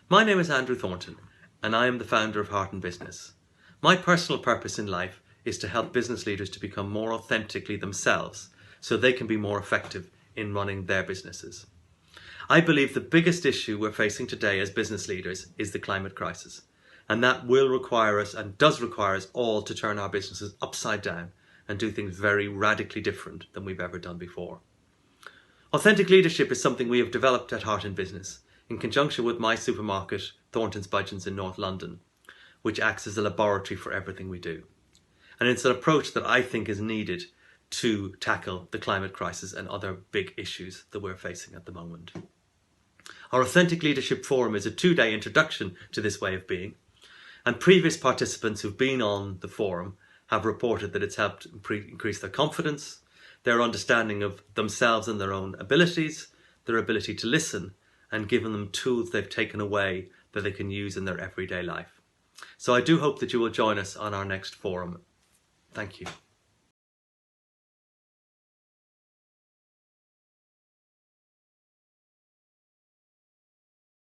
My name is Andrew Thornton, and I am the founder of Heart and Business. My personal purpose in life is to help business leaders to become more authentically themselves so they can be more effective in running their businesses. I believe the biggest issue we're facing today as business leaders is the climate crisis, and that will require us and does require us all to turn our businesses upside down and do things very radically different than we've ever done before. Authentic leadership is something we have developed at Heart and Business in conjunction with my supermarket, Thornton's Budgeons in North London, which acts as a laboratory for everything we do. And it's an approach that I think is needed to tackle the climate crisis and other big issues that we're facing at the moment. Our Authentic Leadership Forum is a 2-day introduction to this way of being, and previous participants who've been on the forum have reported that it's helped increase their confidence, their understanding of themselves and their own abilities, their ability to listen, and given them tools they've taken away that they can use in their everyday life. So I do hope that you will join us on our next forum. Thank you.